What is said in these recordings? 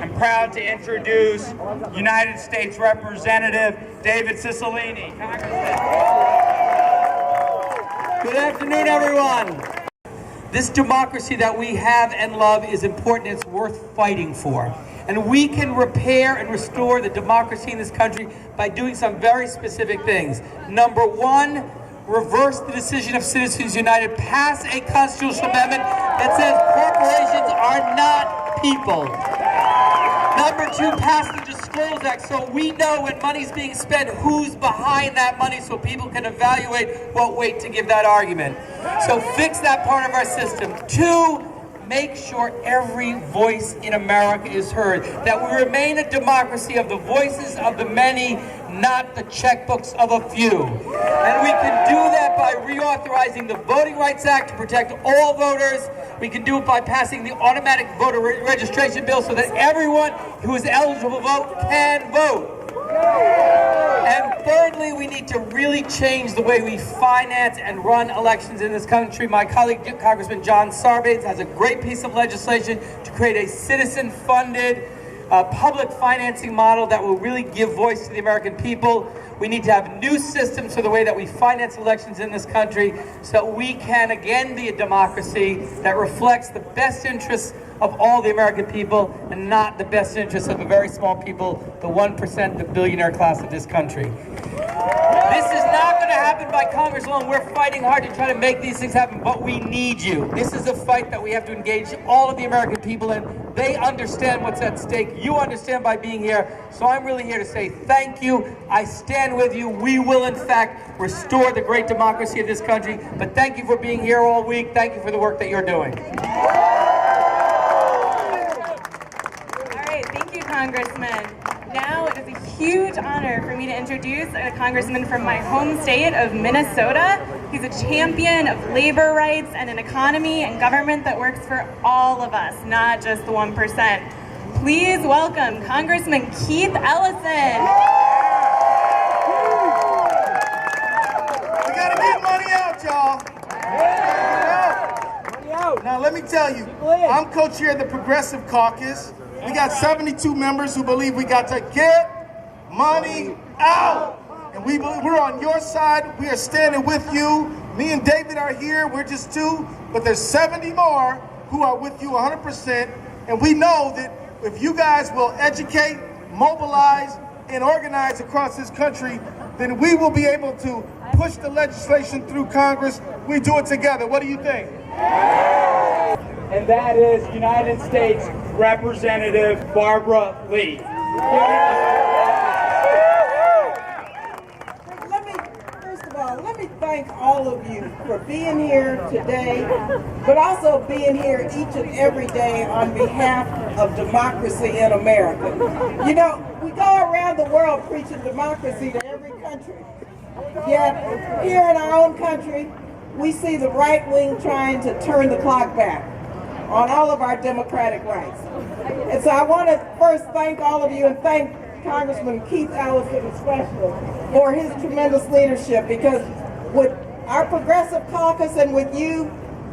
I'm proud to introduce United States Representative David Cicilline. Good afternoon, everyone. This democracy that we have and love is important. It's worth fighting for. And we can repair and restore the democracy in this country by doing some very specific things. Number one, reverse the decision of Citizens United, pass a constitutional amendment that says corporations are not people. Number two, pass the Disclose Act so we know when money's being spent who's behind that money so people can evaluate what weight to give that argument. So fix that part of our system. Two, make sure every voice in America is heard, that we remain a democracy of the voices of the many, not the checkbooks of a few. And we can do that by reauthorizing the Voting Rights Act to protect all voters. We can do it by passing the automatic voter registration bill so that everyone who is eligible to vote can vote. And thirdly, we need to really change the way we finance and run elections in this country. My colleague, Congressman John Sarbanes, has a great piece of legislation to create a citizen-funded public financing model that will really give voice to the American people. We need to have new systems for the way that we finance elections in this country so we can again be a democracy that reflects the best interests of all the American people and not the best interests of the very small people, the 1%, the billionaire class of this country. This is not going to happen by Congress alone. We're fighting hard to try to make these things happen, but we need you. This is a fight that we have to engage all of the American people in. They understand what's at stake. You understand by being here. So I'm really here to say thank you. I stand with you. We will, in fact, restore the great democracy of this country. But thank you for being here all week. Thank you for the work that you're doing. Congressman. Now it is a huge honor for me to introduce a congressman from my home state of Minnesota. He's a champion of labor rights and an economy and government that works for all of us, not just the 1%. Please welcome Congressman Keith Ellison. We gotta get money out, y'all. Money out. Now let me tell you, I'm co-chair of the Progressive Caucus. We got 72 members who believe we got to get money out. And we're on your side. We are standing with you. Me and David are here. We're just two. But there's 70 more who are with you 100%. And we know that if you guys will educate, mobilize, and organize across this country, then we will be able to push the legislation through Congress. We do it together. What do you think? And that is United States Representative Barbara Lee. First of all, let me thank all of you for being here today, but also being here each and every day on behalf of democracy in America. You know, we go around the world preaching democracy to every country, yet here in our own country, we see the right wing trying to turn the clock back on all of our democratic rights. And so I want to first thank all of you and thank Congressman Keith Ellison especially for his tremendous leadership, because with our Progressive Caucus and with you,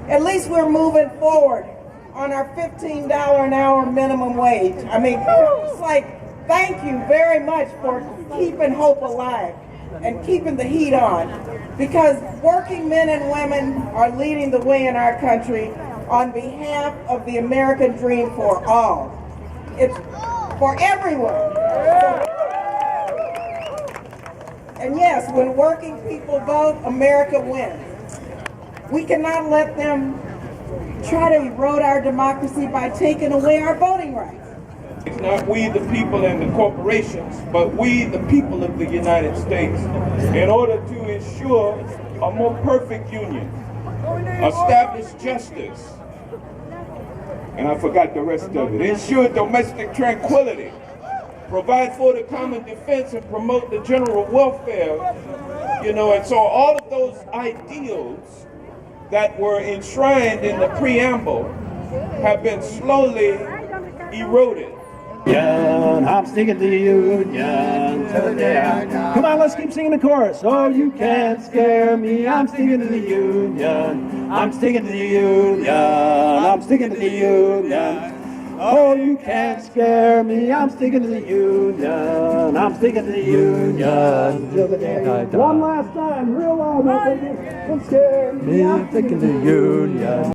at least we're moving forward on our $15 an hour minimum wage. I mean, it's like, thank you very much for keeping hope alive and keeping the heat on, because working men and women are leading the way in our country on behalf of the American dream for all. It's for everyone. And yes, when working people vote, America wins. We cannot let them try to erode our democracy by taking away our voting rights. It's not we the people and the corporations, but we the people of the United States, in order to ensure a more perfect union, establish justice, and I forgot the rest of it, ensure domestic tranquility, provide for the common defense, and promote the general welfare, and so all of those ideals that were enshrined in the preamble have been slowly eroded. I'm sticking to the union till the day I die. Come on, let's keep singing the chorus. Oh, you can't scare me. I'm sticking to the union. I'm sticking to the union. I'm sticking to the union. Oh, you can't scare me. I'm sticking to the Union. I'm sticking to the Union till the day I die. One last time, real loud, don't scare me. I'm sticking to the Union.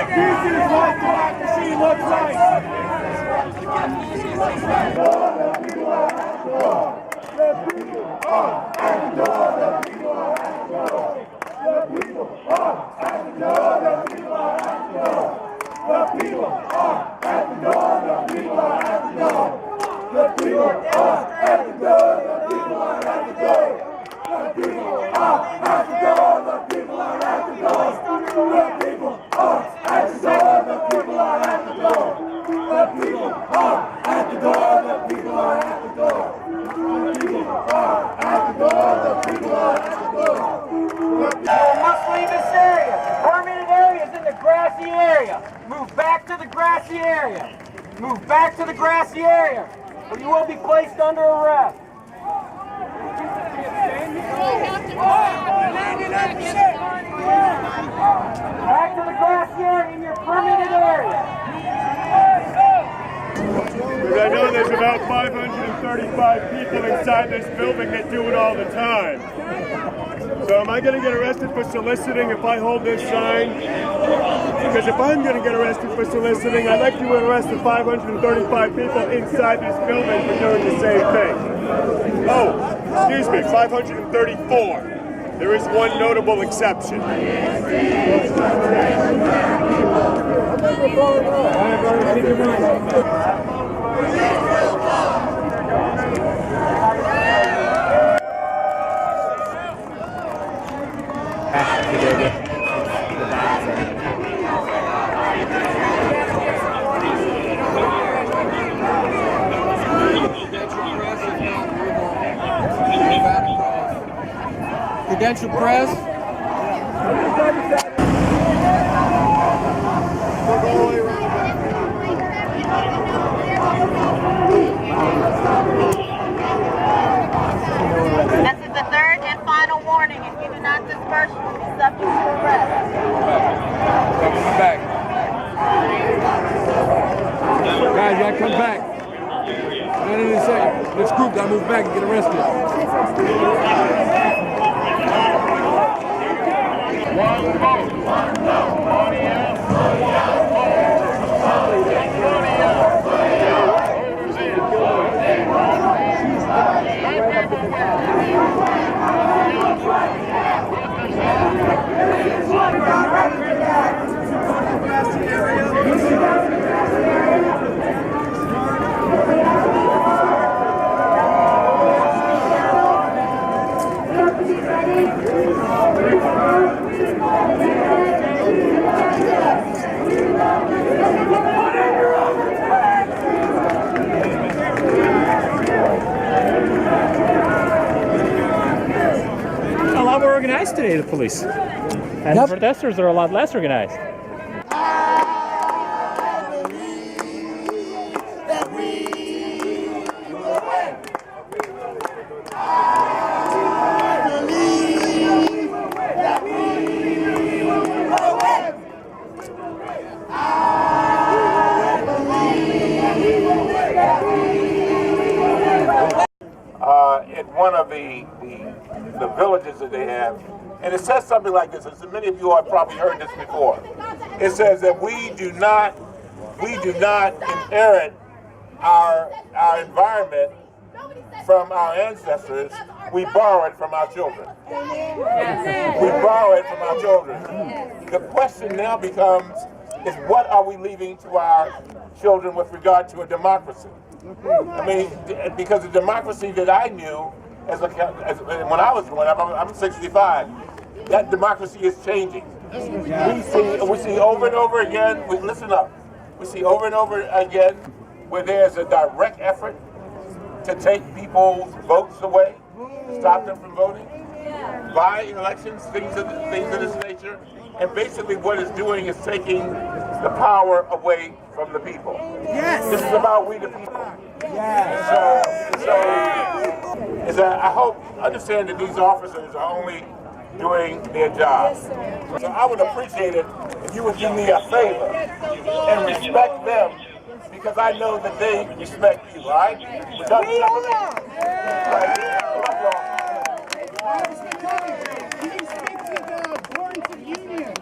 This is what democracy looks like. Must leave this area. Permitted areas in the grassy area. Move back to the grassy area. Move back to the grassy area, or you will be placed under arrest. Back to the grassy area in your permitted area. Because I know there's about 535 people inside this building that do it all the time. So am I going to get arrested for soliciting if I hold this sign? Because if I'm going to get arrested for soliciting, I'd like to arrest the 535 people inside this building for doing the same thing. Oh, excuse me, 534. There is one notable exception. Credential press. This is the third and final warning. If you do not disperse, you will be subject to arrest. Come back. Guys, you gotta come back. This group gotta move back and get arrested. A lot more organized today, the police. And the protesters are a lot less organized. In one of the villages that they have, and it says something like this, and many of you have probably heard this before. It says that we do not inherit our environment from our ancestors, we borrow it from our children. We borrow it from our children. The question now becomes, is what are we leaving to our children with regard to a democracy? I mean, because the democracy that I knew when I was growing up, I'm 65, that democracy is changing. We see over and over again, listen up, we see over and over again where there's a direct effort to take people's votes away, to stop them from voting. by elections, things of this nature. And basically what it's doing is taking the power away from the people. Yes. This is about we the people. Yes. So I hope, understand that these officers are only doing their job. So I would appreciate it if you would do me a favor and respect them, because I know that they respect you, all right? Without you, Union.